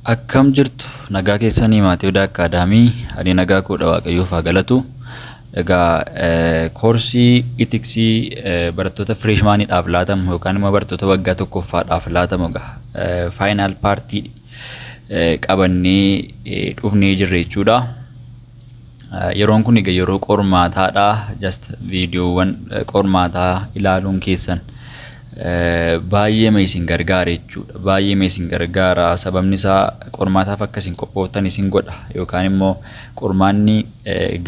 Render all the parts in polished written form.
Akkam jirtu nagaa keessanii maatii Odaa Akaadaamii ani nagaa koodha Waaqayyoof haa galatu. Egaa koorsii itiksii barattoota fireeshmaaniidhaaf laatamu yookaan immoo barattoota waggaa tokkoffaadhaaf laatamu egaa faayinaal paartii qabannee dhufnee jirra jechuudha. Yeroon kun egaa yeroo qormaataadha. Just viidiyoowwan qormaataa ilaaluun keessan baay'ee isin gargaara jechuudha. Baay'ee isin gargaara. Sababni isaa qormaataaf akkasiin qophooftan isin godha yookaan immoo qormaanni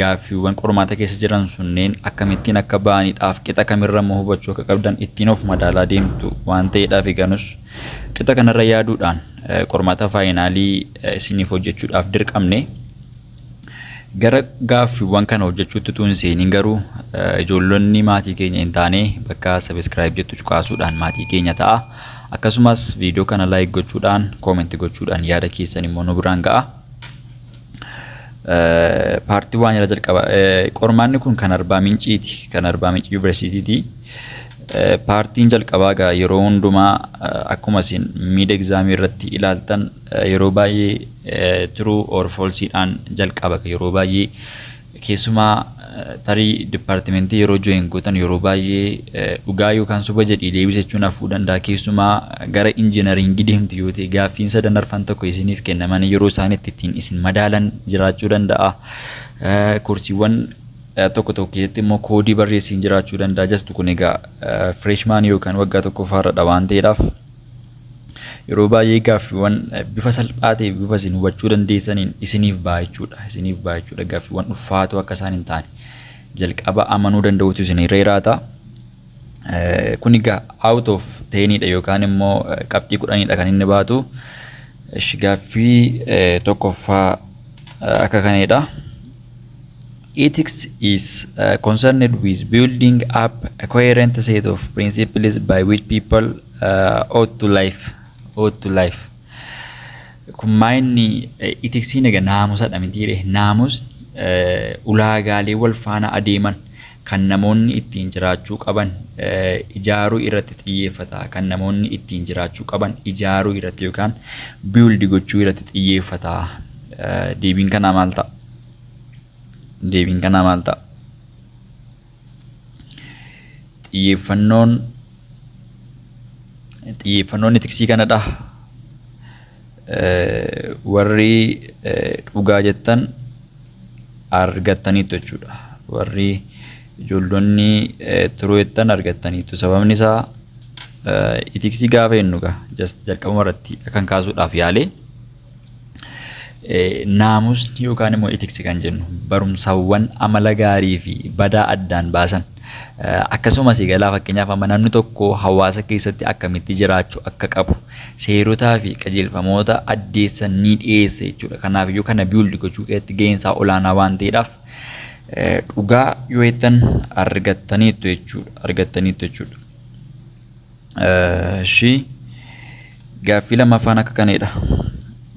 gaaffiiwwan qormaata keessa jiran sunneen akkamittiin akka ba'aniidhaaf qixa kamirra immoo hubachuu akka qabdan ittiin of madaalaa deemtu waan ta'eedhaaf eganus qixa kanarra yaaduudhaan qormaata faayinaalii isiniif hojjechuudhaaf dirqamne. Gara gaaffiiwwan kana hojjechuutti tuun seeniin garuu ijoollonni maatii keenya hin taane bakka sabiskiraayib jettu cuqaasuudhaan maatii keenya ta'a. Akkasumas viidiyoo kana laayik gochuudhaan koomentii gochuudhaan yaada keessan immoo nu biraan ga'a. Paartii waan jala jalqaba. Qormaanni kun kan Arbaa Minciiti. Kan Arbaa Minci Yuunivarsiitiiti. Paartiin jalqabaa egaa yeroo hundumaa akkuma isin miid egzaamii irratti ilaaltan yeroo baay'ee true or falseedhaan jalqaba. Yeroo baay'ee keessumaa tarii dipaartimentii yeroo join gootan yeroo baay'ee dhugaa yookaan soba jedhii deebisachuun hafuu danda'a. Keessumaa gara injiinaringii deemtu yoo ta'e gaaffiin sadan arfan tokko isiniif kennaman yeroo isaan ittiin isin madaalan jiraachuu danda'a. Koorsiiwwan tokko tokko keessatti immoo koodii barreessiin jiraachuu danda'a. Jastu kun egaa fireeshmaan yookaan waggaa tokkoffaarradha waan ta'eedhaaf yeroo baay'ee gaaffiiwwan bifa salphaa ta'e bifa isin hubachuu dandeessaniin isiniif ba'a jechuudha. Isiniif ba'a jechuudha. Gaaffiiwwan ulfaatoo akka isaan hin taane jalqaba amanuu danda'utu isinirra jiraata. Kun egaa out of 10dha yookaan immoo qabxii 10dha kan inni baatu. Gaaffii tokkoffaa akka kanadha. Ethics is concerned with building up a coherent set of principles by which people ought to life. Kun maayinni etiksiin egaa naamusadha mitiire. Naamusni ulaagaalee wal faana adeeman kan namoonni ittiin jiraachuu qaban ijaaruu irratti xiyyeeffata. Kan namoonni ittiin jiraachuu qaban ijaaruu irratti yookaan build gochuu irratti xiyyeeffata. Deebiin kanaa maal ta'a? Deebiin kanaa maal ta'a? Xiyyeeffannoon etiksii kanadha. Warri dhugaa jettan argattaniitu jechuudha. Warri ijoollonni turuu jettan argattaniitu. Sababni isaa etiksii gaafa jennu jalqabuma irratti kan kaasuudhaaf yaale. Naamusni yookaan immoo etiksi kan jennu barumsawwan amala gaarii fi badaa addaan baasan akkasumas egaa fakkeenyaaf amma namni tokko hawaasa keessatti akkamitti jiraachuu akka qabu seerotaa fi qajeelfamoota addeessan ni dhiyeessa jechuudha. Kanaaf iyyuu kana biildi gochuu keessatti ga'eensaa olaanaa waan ta'eedhaaf dhugaa yoo jettan argattaniitu jechuudha. Gaaffii lammaffaan akka kanadha.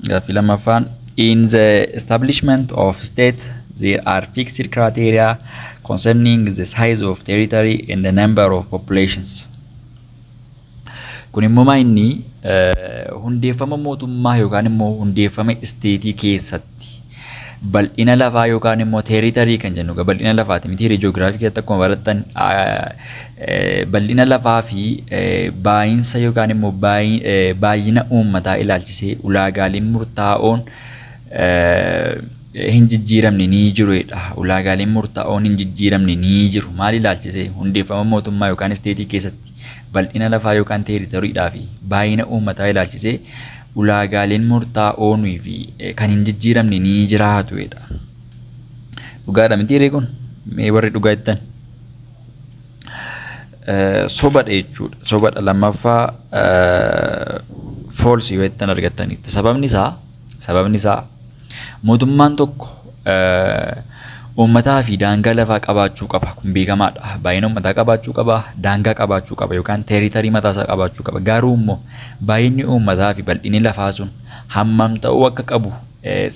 Gaaffii lammaffaan in the establishment of state, there are fixed criteria concerning the size of territory and the number of populations. Kun immoo maayinni hundeeffama mootummaa yookaan immoo hundeeffama isteetii keessatti bal'ina lafaa yookaan immoo territory kan jennu bal'ina lafaati miti ji'oogiraafii keessatti akkuma barattan bal'ina lafaa fi baay'insa yookaan immoo baay'ina uummataa ilaalchisee ulaagaaleen murtaa'oon hin jijjiiramne ni jiruudha. Ulaagaaleen murtaa'oon hin jijjiiramne ni jiru. Maal ilaalchisee hundeeffama mootummaa yookaan isteetii keessatti bal'ina lafaa yookaan teeritoriidhaa fi baay'ina uummataa ilaalchisee ulaagaaleen murtaa'oonii fi kan hin jijjiiramne ni jiraatuudha. Dhugaadha mitiiree kun mee warri dhugaa jettan sobadha jechuudha. Sobadha lammaffaa foolsi yoo jettan argattaniitu. Sababni isaa mootummaan tokko uummataa fi daangaa lafaa qabaachuu qaba. Kun beekamaadha. Baay'ina uummataa qabaachuu qaba, daangaa qabaachuu qaba yookaan teeritarii mataasaa qabaachuu qaba. Garuu immoo baay'inni uummataa fi bal'inni lafaa sun hammam ta'uu akka qabu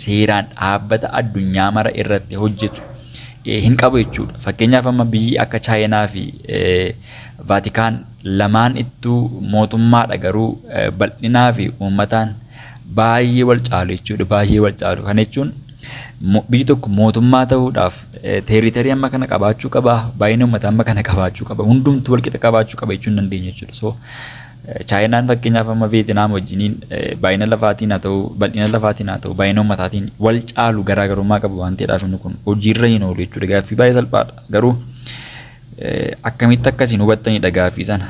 seeraan dhaabbata addunyaa mara irratti hojjetu hin qabu jechuudha. Fakkeenyaaf amma biyyi akka Chaayinaa fi Vaatikaan lamaan ittuu mootummaadha garuu bal'inaa fi uummataan baay'ee wal caalu jechuudha. Baay'ee wal caalu. Kana jechuun biyyi tokko mootummaa ta'uudhaaf teeritarii amma kana qabaachuu qaba. Baay'ina uummataa amma kana qabaachuu qaba. Hundumtuu wal qixa qabaachuu qaba jechuun dandeenya jechuudha. So Chaayinaan fakkeenyaaf amma Veetinaam wajjiniin baay'ina lafaatiin haa ta'u, bal'ina lafaatiin haa ta'u, baay'ina uummataatiin wal caalu garaagarummaa qabu waan ta'eedhaaf inni kun hojiirra hin oolu jechuudha. Gaaffii baay'ee salphaadha. Garuu akkamitti akkasiin hubattanidha gaaffii sana.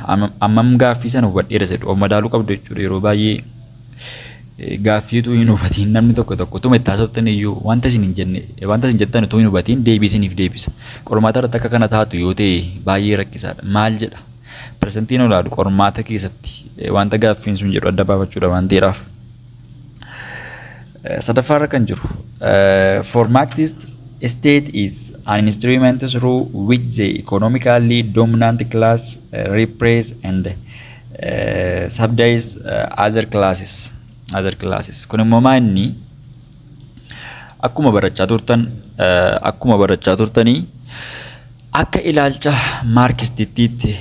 Ammam gaaffii sana hubadheera jedhu of madaaluu qabdu jechuudha. Yeroo baay'ee gaaffiitu hin hubatiin namni tokko tuma itti haasoftan iyyuu wanta isin hin jenne wanta isin jettan utuu hin hubatiin deebisiniif deebisa. Qormaata irratti akka kana taatu yoo ta'e baay'ee rakkisaadha. Maal jedha? Persentiin olaanu qormaata keessatti wanta gaaffiin sun jedhu adda baafachuudha waan ta'eedhaaf. Sadaffaarra kan jiru formaatist state is an instrument through which the economically dominant class repress and subsidize other classes. Kun immoo maanni akkuma barachaa turtanii akka ilaalcha maarkistiitti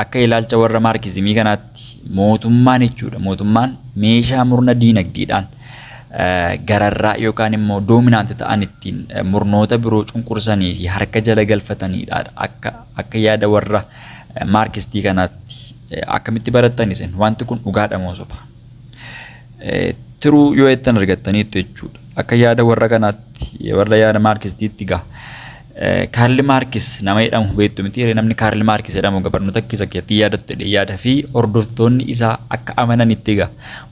akka ilaalcha warra maarkizimii kanaatti mootummaan jechuudha. Mootummaan meeshaa murna diinagdeedhaan gararraa yookaan immoo doominaanti ta'an ittiin murnoota biroo cunqursanii fi harka jala galfatanidha. Akka yaada warra maarkistii kanaatti akkamitti barattanis wanti kun dhugaadha moo soba? Tiruu yoo jettan argattaniitu jechuudha. Akka yaada warra kanaatti warra yaada maarkistiitti gaha. Kaarli Maarkis nama jedhamu beektu miti. Namni Kaarli Maarkis jedhamu barnoota keessatti yaada fi hordoftoonni isaa akka amananitti egaa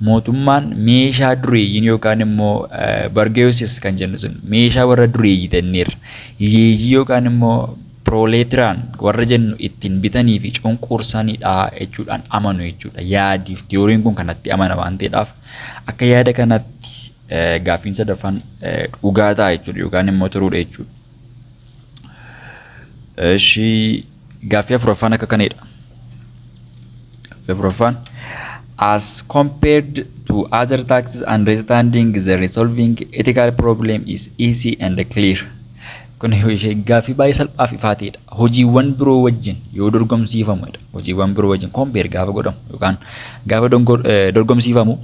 mootummaan meeshaa dureeyyiin yookaan immoo bargeessis kan jennu sun meeshaa warra dureeyyii tanneerra hiyyeeyyii yookaan immoo pirooleetiraan warra jennu ittiin bitanii fi cunqursanidha jechuudhaan amanu jechuudha. Yaadiif tiyooriin kun kanatti amana waan ta'eedhaaf akka yaada kanatti gaaffiin sadaffaan dhugaa ta'a jechuudha yookaan immoo turuudha jechuudha. Gaaffii afuraffaan akka kanadha. Gaaffii afuraffaan as compared to other taxes understanding the resolving ethical problem is easy and clear. Kun gaaffii baay'ee salphaa fi ifaa ta'edha. Hojiiwwan biroo wajjin yoo dorgomsiifamudha. Hojiiwwan biroo wajjin compare gaafa godhamu yookaan gaafa dorgomsiifamu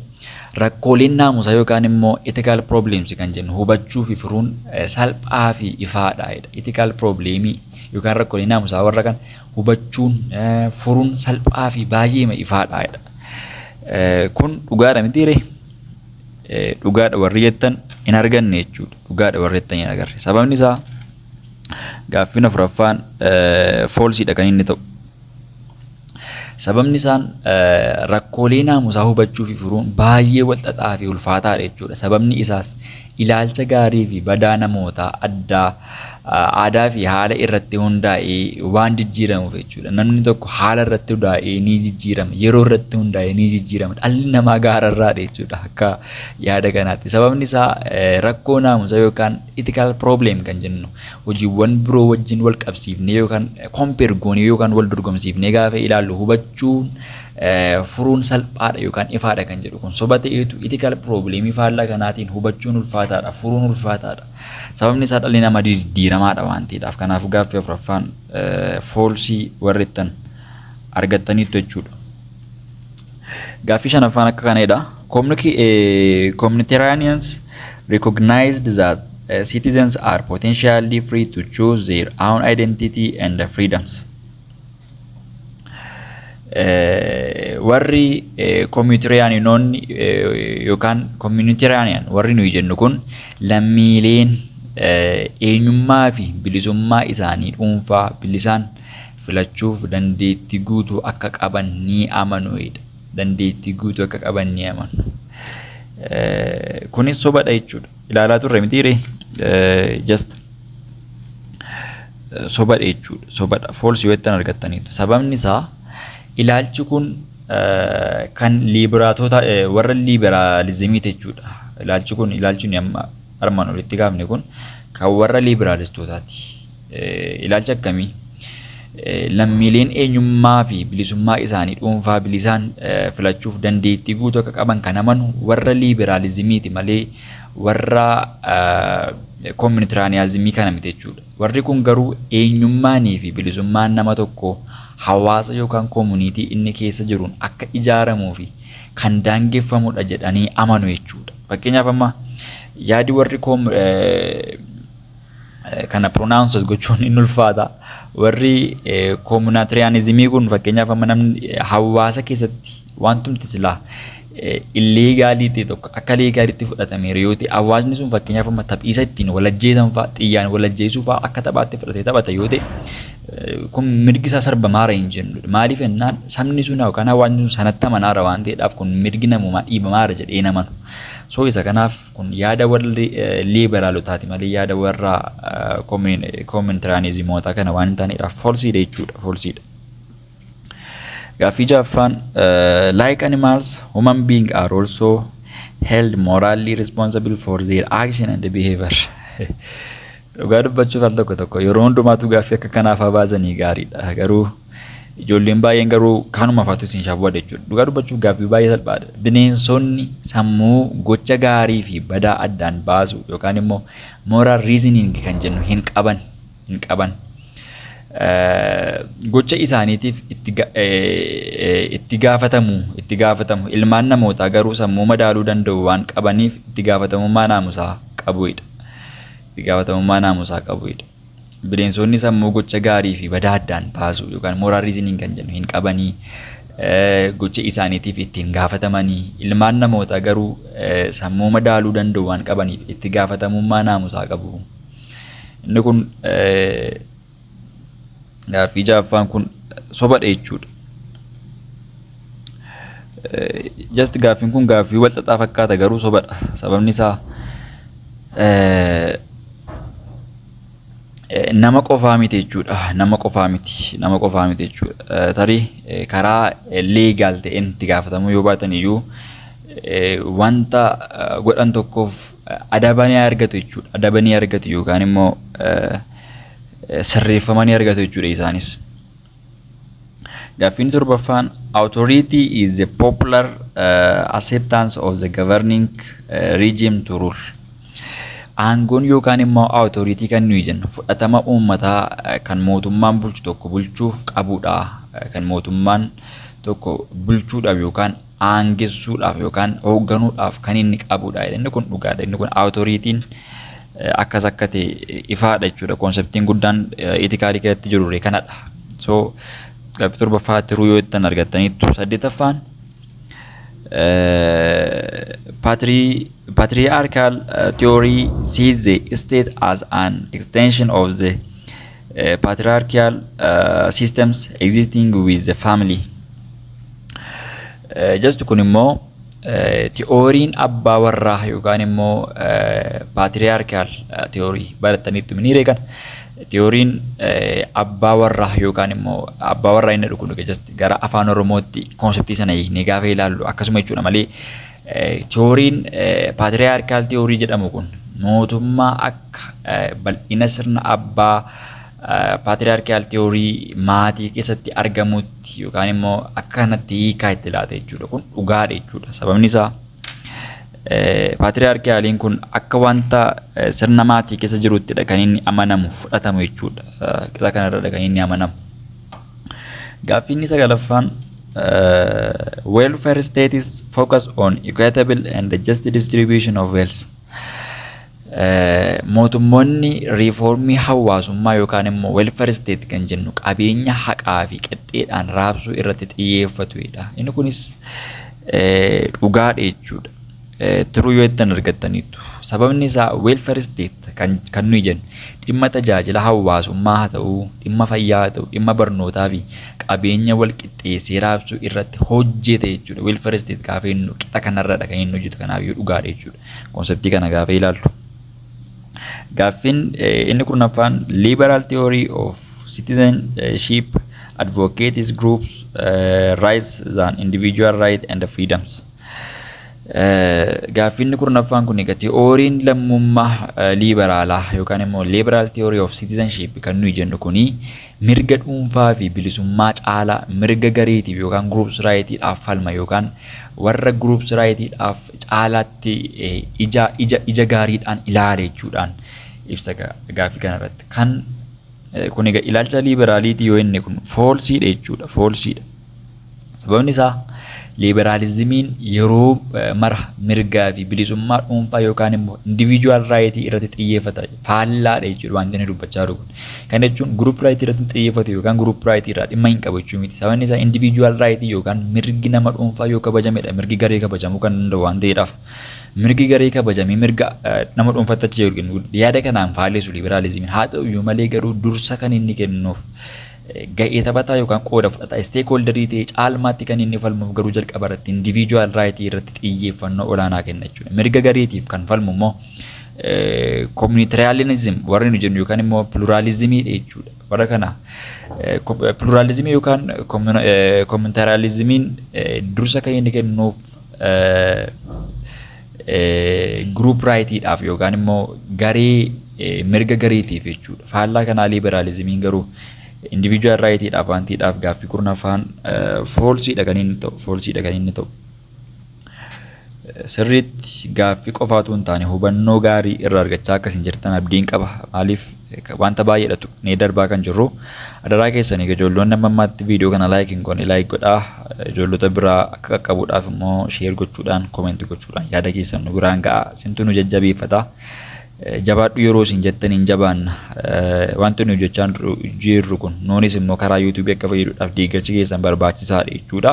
rakkooleen naamusaa yookaan immoo ethical problems kan jennu hubachuu fi furuun salphaa fi ifaadha. Ethical problemii yookaan rakkoolee naamusaa warra kan hubachuun furuun salphaa fi baay'ee ifaadha. Kun dhugaadha mitiire? Dhugaadha warri jettan hin arganne jechuudha. Dhugaadha warri jettan hin agarre. Sababni isaa gaaffiin afuraffaan foolsiidha kan inni ta'u. Sababni isaan rakkoolee naamusaa hubachuu fi furuun baay'ee walxaxaa fi ulfaataadha jechuudha. Sababni isaas ilaalcha gaarii fi badaa namootaa aadaa fi haala irratti hundaa'ee waan jijjiiramuuf jechuudha. Namni tokko haala irratti hundaa'ee ni jijjiirama. Yeroo irratti hundaa'ee ni jijjiirama. Dhalli namaa gaararraadha jechuudha akka yaada kanaatti. Sababni isaa rakkoo naamusaa yookaan ethical problem kan jennu hojiiwwan biroo wajjin wal qabsiifnee yookaan compare goonee yookaan wal dorgomsiifnee gaafa ilaallu hubachuun furuun salphaadha yookaan ifaadha kan jedhu kun soba ta'eetu ethical problem faallaa kanaatiin hubachuun ulfaataadha furuun ulfaataadha. Sababni isaa dhalli namaa diddiiramaadha waan ta'eedhaaf. Kanaafuu gaaffii afuraffaan foolsii warri ittan argattaniitu jechuudha. Gaaffii shanaffaan akka kanadha. Communitarians recognized that citizens are potentially free to choose their own identity and freedoms. Warri communitarianoonni yookaan communitarian warri nuyi jennu kun lammiileen eenyummaa fi bilisummaa isaanii dhuunfaa bilisaan filachuuf dandeettii guutuu akka qaban ni amanu. Dandeettii guutuu akka qaban ni amanu. Kunis sobadha jechuudha. Ilaalaa turre mitiire just sobadha jechuudha. Sobadha foolsii wettan argattaniitu. Sababni isaa ilaalchi kun kan liberaatota warra liberaalizimii jechuudha. Ilaalchi ni amma armaan olitti gaafne kun kan warra liberaalistotaati. Ilaalcha akkamii? Lammiileen eenyummaa fi bilisummaa isaanii dhuunfaa bilisaan filachuuf dandeettii guutuu akka qaban kan amanu warra liberaalizimiiti malee warra communitarianismii kana miti jechuudha. Warri kun garuu eenyummaanii fi bilisummaan nama tokko hawaasa yookaan community inni keessa jiruun akka ijaaramuu fi kan daangeffamudha jedhanii amanu jechuudha. Fakkeenyaaf amma yaadi warri kana pronouncers gochuun inni ulfaata. Warri communitarianismii kun fakkeenyaaf amma namni hawaasa keessatti wantumti silaa illegaalii ta'e tokko akka leegaaliitti fudhatameera yoo ta'e hawaasni sun fakkeenyaaf amma taphiisa ittiin walajjeesan fa'a xiyyaan walajjeesuu fa'a akka taphaatti fudhatee taphata yoo ta'e kun mirgi isaa sarbamaara hin jennu. Maaliif jennaan sabni sun yookaan hawaasni sun sanatti amanaara waan ta'eedhaaf kun mirgi namummaa dhiibamaara jedhee namanu. So isa kanaaf kun yaada warri liberaalotaati malee yaada warra communitarianismoota kana waan hin taaneedhaaf falsiidha jechuudha. Falsiidha. Gaaffii jaffaan like animals, human beings are also held morally responsible for their action and behavior. Dhugaa dubbachuuf al tokko yeroo hundumaatu gaaffii akka kanaaf baasanii gaariidha. Garuu ijoolleen baay'een garuu kanuma faatu isin shawwada jechuudha. Dhugaa dubbachuuf gaaffii baay'ee salphaadha. Bineensonni sammuu gocha gaarii fi badaa addaan baasu yookaan immoo moral reasoning kan jennu hin qaban. Gocha isaaniitiif itti gaafatamu ilmaan namootaa garuu sammuu madaaluu danda'u waan qabaniif itti gaafatamummaa naamusaa qabuudha. Bineensonni sammuu gocha gaarii fi badaa addaan baasu yookaan moral reasoning kan jennu hin qabanii gocha isaaniitiif ittiin gaafatamanii ilmaan namootaa garuu sammuu madaaluu danda'u waan qabaniif itti gaafatamummaa naamusaa qabu. Inni kun gaaffii jaffaan kun sobadha jechuudha. Just gaaffiin kun gaaffii wal xaxaa fakkaata garuu sobadha. Sababni isaa nama qofaa miti jechuudha. Nama qofaa miti jechuudha. Tarii karaa leegaal ta'een itti gaafatamuu yoo baatan iyyuu wanta godhan tokkoof adabanii argatu jechuudha. Adabanii argatu yookaan immoo sirreeffamanii argatu jechuudha isaanis. Gaaffiin torbaffaan authority is the popular acceptance of the governing regime to rule. Aangoon yookaan immoo authority kan nuyi jennu fudhatama uummataa kan mootummaan bulchu tokko bulchuuf qabudha. Kan mootummaan tokko bulchuudhaaf yookaan aangessuudhaaf yookaan hoogganuudhaaf kan inni qabudha. Inni kun dhugaadha. Inni kun authority'n akkas akka ta'e ifaadha jechuudha. Konseptiin guddaan eetikaalii keessatti jiru kanadha. So gaaffii torbaffaa tiruu yoo ittiin argattaniittu saddeetaffaan patriarchal theory sees the state as an extension of the patriarchal systems existing with the family. Just kun immoo theoriin abbaa warraa yookaan immoo patriarchal theory barattaniittu miniiree kan theoriin abbaa warraa yookaan immoo abbaa warraa inni dhugu just gara afaan oromootti konseptii sana hiiknee gaafa ilaallu akkasuma jechuudha malee theoriin patriarchal theory jedhamu kun mootummaa akka bal'ina sirna abbaa patriarchal theory maatii keessatti argamutti yookaan immoo akka kanatti hiikaa itti laata jechuudha. Kun dhugaadha jechuudha. Sababni isaa patriarchaaliin kun akka wanta sirna maatii keessa jiruttidha kan inni amanamu fudhatamu jechuudha. Qixa kanarradha kan inni amanamu. Gaaffiin sagalaffaan welfare states focus on equitable and just distribution of wealth. Mootummoonni riifoormii hawaasummaa yookaan immoo welfare state kan jennu qabeenya haqaa fi qixxeedhaan raabsuu irratti xiyyeeffatudha. Inni kunis dhugaadha jechuudha. Tiruu yoo ittiin argattaniittu sababni isaa welfare state kan nuyi jennu dhimma tajaajila hawaasummaa haa ta'u dhimma fayyaa haa ta'u dhimma barnootaa fi qabeenya wal qixxeessee raabsuu irratti hojjeta jechuudha. Welfare state gaafa inni qixa kanarradha kan inni hojjetu kanaaf yoo dhugaadha jechuudha. Konseptii kana gaafa ilaallu. Gaaffiin inni kurnaffaan liberal theory of citizenship advocates groups rights than individual right and freedoms. Gaaffiin inni kurnaffaan kun egaa theoriin lammummaa liberaalaa yookaan immoo liberal theory of citizenship kan nuyi jennu kuni mirga dhuunfaa fi bilisummaa caalaa mirga gareetiif yookaan groups rightidhaaf falma yookaan warra groups rightidhaaf caalaatti ija gaariidhaan ilaala jechuudhaan ibsa gaaffii kanarratti. Kan kun egaa ilaalcha liberaaliitii yoo inni kun foolsiidha jechuudha. Foolsiidha. Sababni isaa Liberaalizimiin yeroo mara mirgaa fi bilisummaa dhuunfaa yookaan immoo individual right irratti xiyyeeffata. Faallaadha jechuudha wanti inni dubbachaa jiru kun. Kana jechuun group right irratti xiyyeeffatu yookaan group right irraa dhimma hin qabu jechuu miti. Sababni isaa individual right yookaan mirgi nama dhuunfaa yoo kabajamedha. Mirgi garee kabajamuu kan danda'u waan ta'eedhaaf. Mirgi garee kabajamee mirga nama dhuunfaatti achi jiru yaada kanaan faalleessu liberaalizimiin. Haa ta'u iyyuu malee garuu dursa kan inni kennuuf ga'ee taphataa yookaan qooda fudhataa stakeholderii ta'ee caalmaatti kan inni falmuuf garuu jalqaba irratti individual right irratti xiyyeeffannoo olaanaa kenna jechuudha. Mirga gareetiif kan falmu immoo communitarianism warri nu jennu yookaan immoo pluralizimiidha jechuudha. Warra kana pluralizimii yookaan communitarianismiin dursa kan inni kennuuf group rightidhaaf yookaan immoo garee mirga gareetiif jechuudha. Faallaa kanaa liberaalizimiin garuu individual rightidhaaf wantiidhaaf gaaffii kurnaffaan foolsiidha kan inni ta'u. Sirriitti gaaffii qofaatu hin taane hubannoo gaarii irraa argachaa akkasiin jirtan abdiin qaba. Maaliif wanta baay'eedhatu nee darbaa kan jirru adaraa keessanii ijoolloonni amma ammaatti viidiyoo kana laayikiin goone laayik godhaa. Ijoollota biraa akka qaqqabuudhaaf immoo sheer gochuudhaan koomentii gochuudhaan yaada keessan nu biraan ga'a. Isintu nu jajjabeeffata. Jabaadhu yeroo isin jettaniin jabaanna. Wanti nu hojjechaa jirru kun nuunis immoo karaa YouTube akka fayyaduudhaaf deeggarsi keessan barbaachisaadha jechuudha.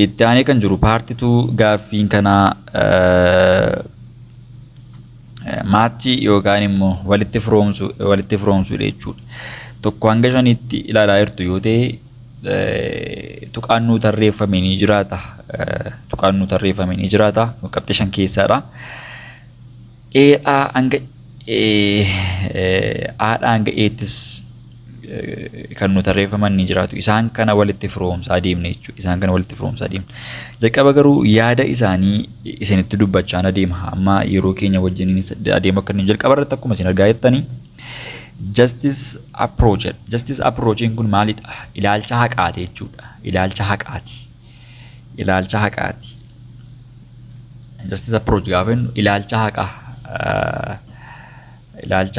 Itti aanee kan jiru paartituu gaaffiin kanaa maachii yookaan immoo walitti firoomsuudha jechuudha. Tokko hanga shanitti ilaalaa jirtu yoo ta'e tuqaannuu tarreeffamee ni jiraata. Qabxii 5 keessaadha. Aadhaa hanga eettis kan nu tarreeffaman ni jiraatu. Isaan kana walitti firoomsaa deemne jechuudha. Jalqaba garuu yaada isaanii isinitti dubbachaan adeema. Amma yeroo keenya wajjin adeema akka inni jalqaba irratti akkuma isin argaa jirtanii justice approach kun maalidha? Ilaalcha haqaati jechuudha. Ilaalcha haqaati. Justice approach gaafa jennu ilaalcha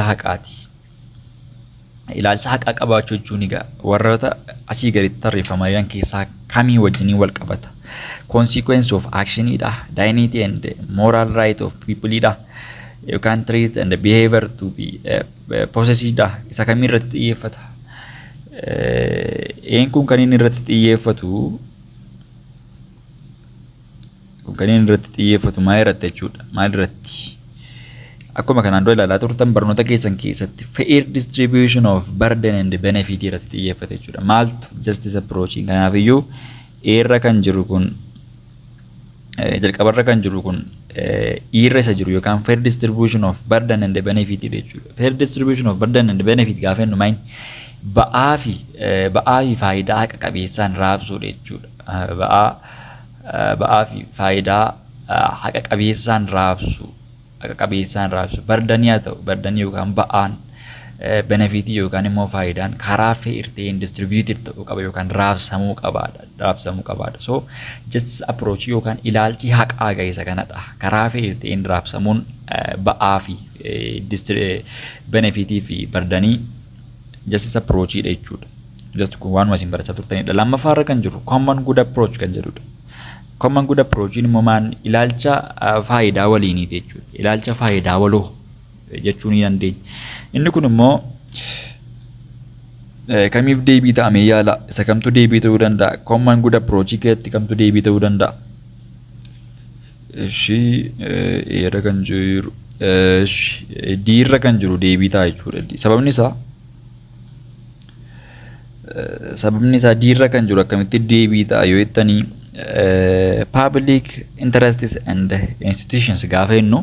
haqaati. Ilaalcha haqaa qabaachuu jechuun egaa warroota asii gaditti tarreeffaman keessaa kamii wajjin wal qabata? Consequence of actionidha. Dignity and moral right of peopleidha. You can treat and behavior to be possessedha. Isa kamii irratti xiyyeeffata? Kun kan inni irratti xiyyeeffatu maal irratti jechuudha? Maal irratti? Akkuma kanaan dura ilaalaa turtan barnoota keessan keessatti fair distribution of burden and benefit irratti xiyyeeffate jechuudha. Maaltu justice approaching? Kanaafiyyuu irra kan jiru kun jalqabarra kan jiru kun irra isa jiru yookaan fair distribution of burden and benefit jechuudha. Fair distribution of burden and benefit gaafa jennu maal ba'aa fi faayidaa haqa qabeessaan raabsuudha jechuudha. Ba'aa fi faayidaa haqa qabeessaan raabsu. Bardanii haa ta'u bardanii yookaan ba'aan benefitii yookaan immoo faayidaan karaa fair ta'een distributed ta'uu qaba yookaan raabsamuu qabaadha. So justice approach yookaan ilaalchi haqaa isa kanadha. Karaa fair ta'een raabsamuun ba'aa fi benefitii fi bardanii justice approachidha jechuudha. Kun waanuma isin barachaa turtanidha. Lammaffaarra kan jiru common good approach kan jedhudha. Common good approach immoo maan ilaalcha faayidaa waliinii jechuudha. Ilaalcha faayidaa waloo jechuu ni dandeenya. Inni kun immoo kamiif deebii ta'amee yaala? Isa kamtu deebii ta'uu danda'a? Common good approach keessatti kamtu deebii ta'uu danda'a? Eera kan jiru diirra kan jiru deebii ta'a jechuudha. Sababni isaa diirra kan jiru akkamitti deebii ta'a yoo jettanii public interests and institutions gaafa jennu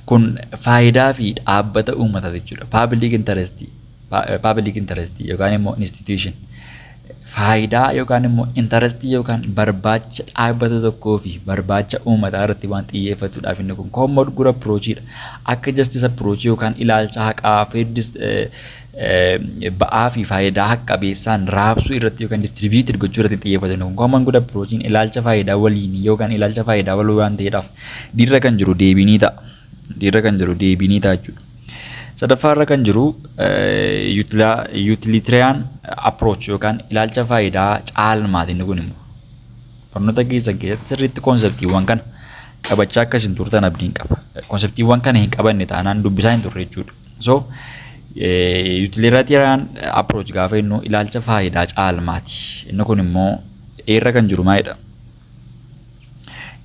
kun faayidaa fi dhaabbata uummataa jechuudha. Public interest yookaan immoo institution faayidaa yookaan immoo interest yookaan barbaacha dhaabbata tokkoo fi barbaacha uummataa irratti waan xiyyeeffatuudhaaf inni kun common good approachidha. Akka justice approach yookaan ilaalcha haqaa ba'aa fi faayidaa haqa qabeessaan raabsuu irratti yookaan distributed gochuu irratti xiyyeeffatan kun common good approaching ilaalcha faayidaa waliinii yookaan ilaalcha faayidaa waloo waan ta'eedhaaf diirra kan jiru deebii ni ta'a jechuudha. Sadaffaarra kan jiru utilitarian approach yookaan ilaalcha faayidaa caalmaati inni kun immoo. Barnoota keessatti sirriitti konseptiiwwan kana qabachaa akkasiin turtan abdiin qaba. Konseptiiwwan kana hin qabanne taanaan dubbisaa hin turre jechuudha. So utilitarian approach gaafa jennu ilaalcha faayidaa caalmaati. Inni kun immoo eerra kan jiru maalidha?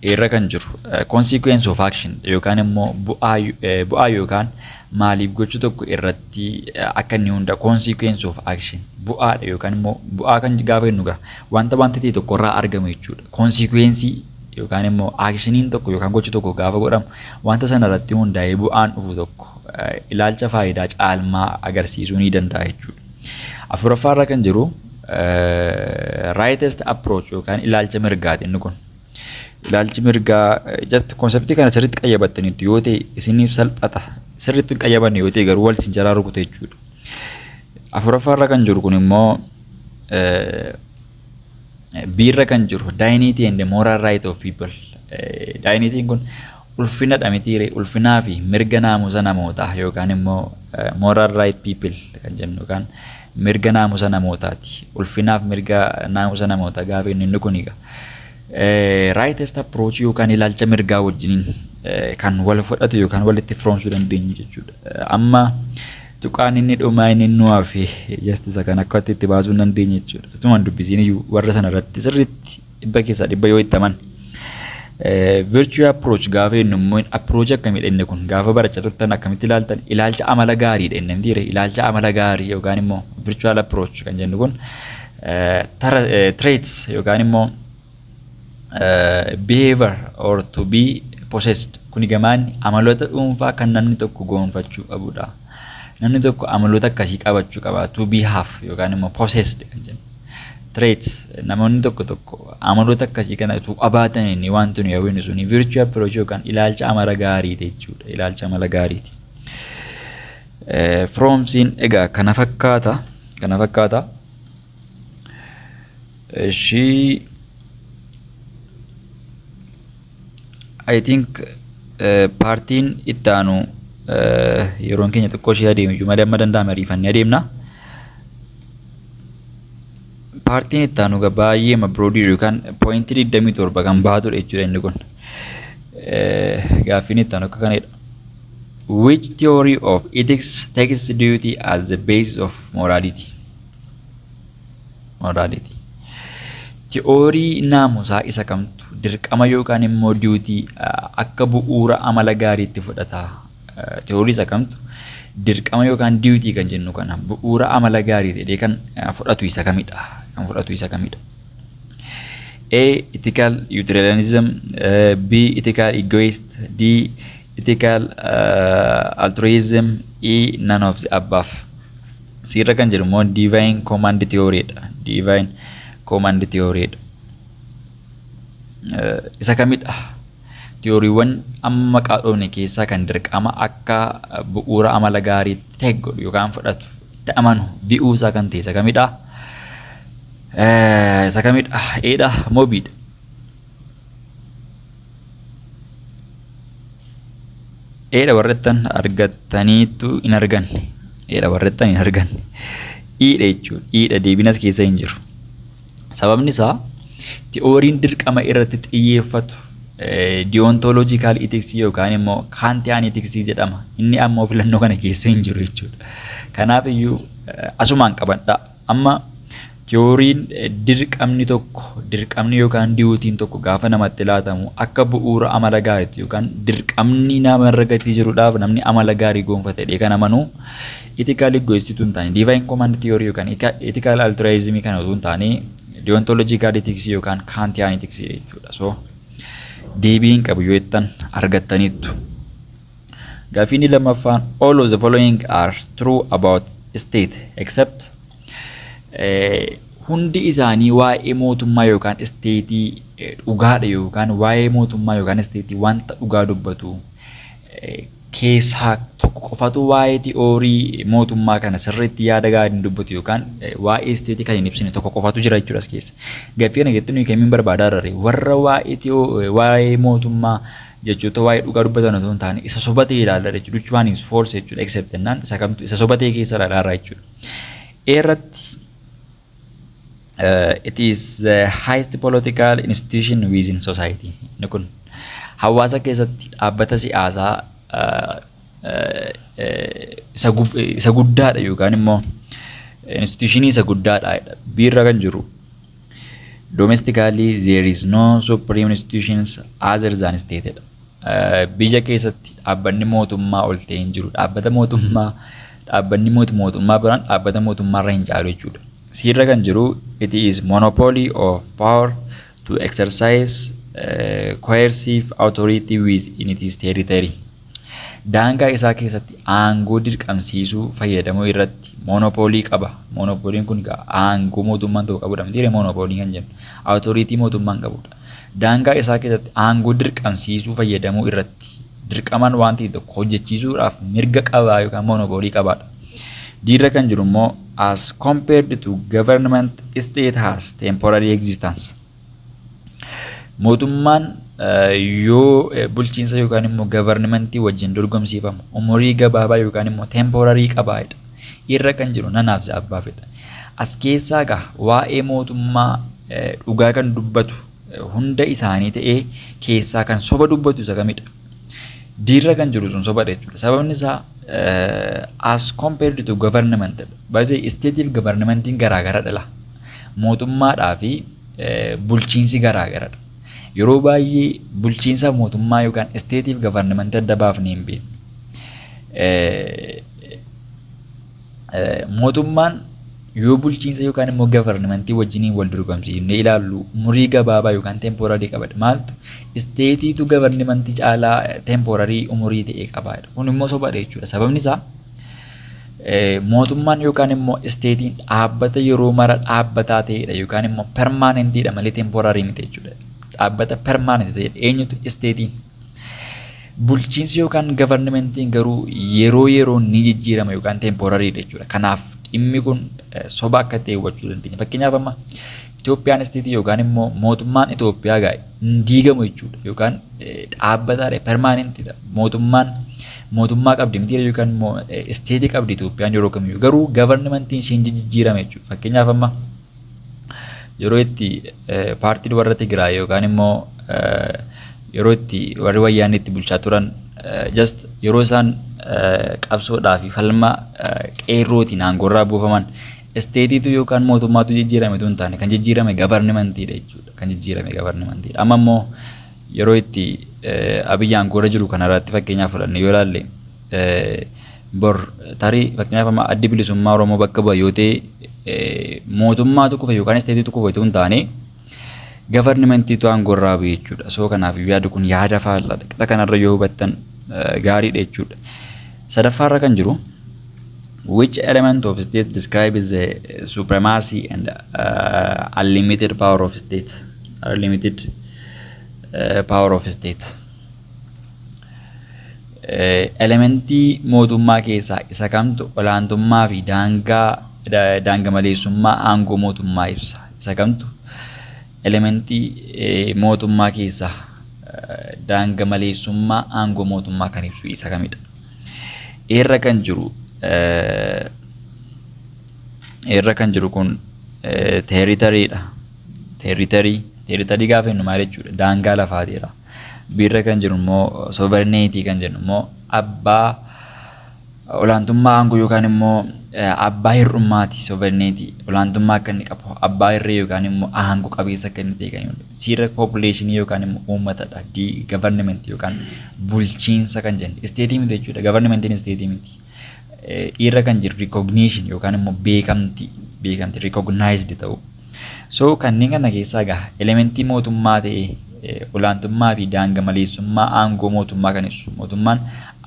Eerra kan jiru consequence of action yookaan immoo bu'aa yookaan maaliif gochuu tokko irratti akka inni hunda consequence of action bu'aadha yookaan immoo bu'aa kan gaafa jennu wanta ta'e tokko irraa argamu jechuudha. Consequence yookaan immoo actioniin tokko yookaan gochi tokko gaafa godhamu wanta sana irratti hundaa'ee bu'aan dhufu tokko ilaalcha faayidaa caalmaa agarsiisuu ni danda'a jechuudha. Afuraffaarra kan jiru rightest approach yookaan ilaalcha mirgaati inni kun. Ilaalchi mirgaa just konseptii kana sirriitti qayyabattaniitu yoo ta'e isiniif salphata. Sirriitti qayyabanne yoo ta'e garuu wal isin jalaa rukute jechuudha. Afuraffaarra kan jiru kun immoo biirra kan jiru dignity and the moral right of people. Dignitiin kun ulfinadha mitiire ulfinaa fi mirga naamusa namootaa yookaan immoo moral right people kan jennu yookaan mirga naamusa namootaati. Ulfinaaf mirga naamusa namootaa gaafa inni kuniga. Rightest approach yookaan ilaalcha mirgaa wajjiniin kan wal fudhatu yookaan walitti firoomsuu dandeenyu jechuudha. Amma tuqaan inni dhumaa inni nuwaa fi justice kan akka itti baasuu dandeenyu jechuudha. Tumaan dubbisiin iyyuu warra sana irratti sirriitti dhibba keessaa dhibba yoo ittaman. Virtue approach gaafa jennu immoo approach akkamidha inni kun gaafa barachaa turtan akkamitti ilaaltan ilaalcha amala gaariidha inni mitiire ilaalcha amala gaarii yookaan immoo virtual approach kan jennu kun traits yookaan immoo behavior or to be possessed kuni gamaan amaloota dhuunfaa kan namni tokko gonfachuu qabudha. Namni tokko amaloota akkasii qabachuu qaba to be have yookaan immoo possessed kan jennu. Traits namoonni tokko amaloota akkasii kana tu qabaatan inni wanti nu yaawinu suni virtue approach yookaan ilaalcha amala gaariiti jechuudha. Ilaalcha amala gaariiti. Fromsiin egaa kana fakkaata. I think paartiin itti aanu yeroon keenya xiqqoo ishee adeemu iyyuu malee amma danda'ame ariifannee adeemna. Paartiin itti aanu baay'ee mabroodii yookaan poointii 27 kan baatudha jechuudha inni kun. Gaaffiin itti aanu akka kanadha. Which theory of ethics takes duty as the basis of morality? Theorii naamusaa isa kamtu dirqama yookaan immoo duty akka bu'uura amala gaariitti fudhata. Theorii isa kamtu dirqama yookaan duty kan jennu kana bu'uura amala gaarii ta'ee kan fudhatu isa kamidha. A. Ethical utilitarianism, B. Ethical egoist, D. Ethical altruism, E. None of the above. Sirra kan jedhu immoo divine command theory dha. Divine command theory dha. Isa kamidha? Theoryiwwan amma qaadhoofne keessaa kan dirqama akka bu'uura amala gaariitti ta'e godhu yookaan fudhatu itti amanu bi'uu isaa kan ta'e isa kamidha? Isa kamidha? Eedha moo biidha? Eedha warrettan argattaniitu hin arganne. Iidha jechuudha. Iidha deebinas keessa hin jiru. Sababni isaa theoriin dirqama irratti xiyyeeffatu deontological ethics yookaan immoo kantian ethics jedhama. Inni ammoo filannoo kana keessa hin jiru jechuudha. Kanaaf iyyuu asumaan qabadha. Amma theoriin dirqamni yookaan duutiin tokko gaafa namatti laatamu akka bu'uura amala gaariitti yookaan dirqamni namarra gatii jiruudhaaf namni amala gaarii gonfatee kan amanu ethical egoist hin taane divine command theory yookaan ethical altruism kana osoo hin taane deontological ethics yookaan kantian ethics jechuudha. So deebiin qabu yoo ittan argattaniittu. Gaaffiin lammaffaan all of the following are true about state except hundi isaanii waa'ee mootummaa yookaan isteetii dhugaadha yookaan waa'ee mootummaa yookaan isteetii wanta dhugaa dubbatu keessaa tokko qofatu waa'ee ti'oorii mootummaa kana sirriitti yaada gaariin dubbatu yookaan waa'ee isteetii kan hin ibsine tokko qofatu jira jechuudha as keessa. Gaaffii kana keessatti nuyi kamiin barbaadaa jirre warra waa'ee mootummaa jechuudha waa'ee dhugaa dubbatan osoo hin taane isa sobatee ilaalla jechuudha. Which one is false jechuudha except jennaan isa kamtu isa sobatee keessa ilaalaa jechuudha. Irratti it is the highest political institution within society. Inni kun hawaasa keessatti dhaabbata siyaasaa isa guddaadha yookaan immoo institutionii isa guddaadha. Biirra kan jiru domestically there is no supreme institutions other than state. Biyya keessatti dhaabbanni mootummaa ol ta'e hin jiru. Dhaabbanni mootummaa biraan dhaabbata mootummaa irra hin caalu jechuudha. Sirra kan jiru it is monopoly of power to exercise coercive authority within its territory. Daangaa isaa keessatti aangoo dirqamsiisuu fayyadamuu irratti monopoolii qaba. Monopooliin kun aangoo mootummaan ta'uu qabudha. Mitiire monopoolii kan jennu authority mootummaan qabudha. Daangaa isaa keessatti aangoo dirqamsiisuu fayyadamuu irratti dirqaman waan ta'e tokko hojjechiisuudhaaf mirga qabaa yookaan monopoolii qabaadha. Diirra kan jiru immoo as compared to government state has temporary existence. Mootummaan yoo bulchiinsa yookaan immoo governmentii wajjin dorgomsiifamu umurii gabaabaa yookaan immoo temporary qabaadha. Irra kan jiru nanaaf abbaa fedha. As keessaa waa'ee mootummaa dhugaa kan dubbatu hunda isaanii ta'ee keessaa kan soba dubbatu isa kamidha. Diirra kan jiru sun sobadha jechuudha. Sababni isaa as compared to government baay'ee state governmentiin garaagaradha. Mootummaadhaa fi bulchiinsi garaagaradha. Yeroo baay'ee bulchiinsa mootummaa yookaan state government adda baafnee hin beeknu. Mootummaan yoo bulchiinsa yookaan immoo governmentii wajjiniin wal dorgomsiifnee ilaallu umurii gabaabaa yookaan temporary qabadha. Maaltu isteetiitu governmentii caalaa temporary umurii ta'e qabaadha. Kun immoo sobadha jechuudha. Sababni isaa mootummaan yookaan immoo isteetiin dhaabbata yeroo mara dhaabbataa ta'edha yookaan immoo permanentidha malee temporary miti jechuudha. Dhaabbata permanent ta'edha. Eenyutu isteetiin. Bulchiinsi yookaan governmentiin garuu yeroo ni jijjiirama yookaan temporary jechuudha. Kanaaf dhimmi kun soba akka ta'e hubachuu dandeenya. Fakkeenyaaf amma Itoophiyaan isteetii yookaan immoo mootummaan Itoophiyaa hin diigamu jechuudha. Yookaan dhaabbataadha permanentidha. Mootummaa qabdi miti yookaan immoo isteetii qabdi Itoophiyaan yeroo kamiyyuu garuu governmentiin ishee hin jijjiirame jechuudha. Fakkeenyaaf amma yeroo itti paartiin warra Tigraay yookaan immoo yeroo itti warri wayyaanee itti bulchaa turan just yeroo isaan qabsoodhaa fi falma qeerrootiin aangorraa buufaman isteetiitu yookaan mootummaatu jijjiirame tun taane kan jijjiirame governmentidha jechuudha. Kan jijjiirame governmentidha. Amma immoo yeroo itti Abiyyi aangoorra jiru kanarratti fakkeenyaaf fudhanne yoo ilaalle bor tarii fakkeenyaaf amma addi bilisummaa Oromoo bakka bu'a yoo ta'e mootummaatu kufe yookaan isteetiitu kufe tun taane governmentiitu aangorraa bu'e jechuudha. So kanaaf yaadu kun yaada faallaadha. Qixa kanarra yoo hubattan gaariidha jechuudha. Sadaffaarra kan jiru which element of state describes the supremacy and unlimited power of state? Unlimited power of state. Elementii mootummaa keessaa isa kamtu olaantummaa fi daanga maleessummaa aangoo mootummaa ibsa. Isa kamtu elementii mootummaa keessaa daanga maleessummaa aangoo mootummaa kan ibsu isa kamidha. Irra kan jiru kun territoryidha. Territory gaafa jennu maal jechuudha? Daangaa lafaateedha. Biirra kan jiru immoo sovereignty kan jennu immoo abbaa olaantummaa aangoo yookaan immoo abbaa hir'ummaati. Sovereignty olaantummaa akka inni qabu abbaa hirree yookaan immoo aangoo qabeessa akka inni ta'e kan jennu. Seera population yookaan immoo uummatadha. Government yookaan bulchiinsa kan jennu. State miti jechuudha. Governmentiin state miti. Irra kan jiru recognition yookaan immoo beekamti recognized ta'u. So kanneen kana keessaa elementii mootummaa ta'e olaantummaa fi daanga maleessummaa aangoo mootummaa kan ibsu. Mootummaan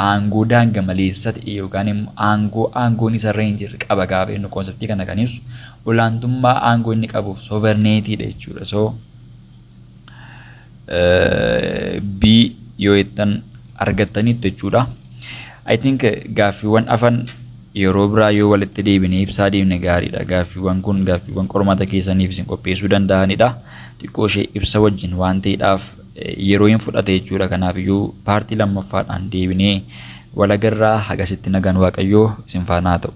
aangoo daanga maleessa ta'e yookaan immoo aangoon isarra hin jirre qaba gaafa inni konseptii kana kan ibsu. Olaantummaa aangoo inni qabuuf sovereigntyidha jechuudha. So B yoo jettan argattaniitu jechuudha. I think gaaffiiwwan afan yeroo biraa yoo walitti deebinee ibsaa deemne gaariidha. Gaaffiiwwan kun gaaffiiwwan qormaata keessaniif isin qopheessuu danda'anidha. Xiqqoo ishee ibsa wajjin waan ta'eedhaaf yeroo hin fudhate jechuudha. Kanaafiyyuu paartii lammaffaadhaan deebinee walagarraa hagasitti nagaan Waaqayyoo isin faana haa ta'u.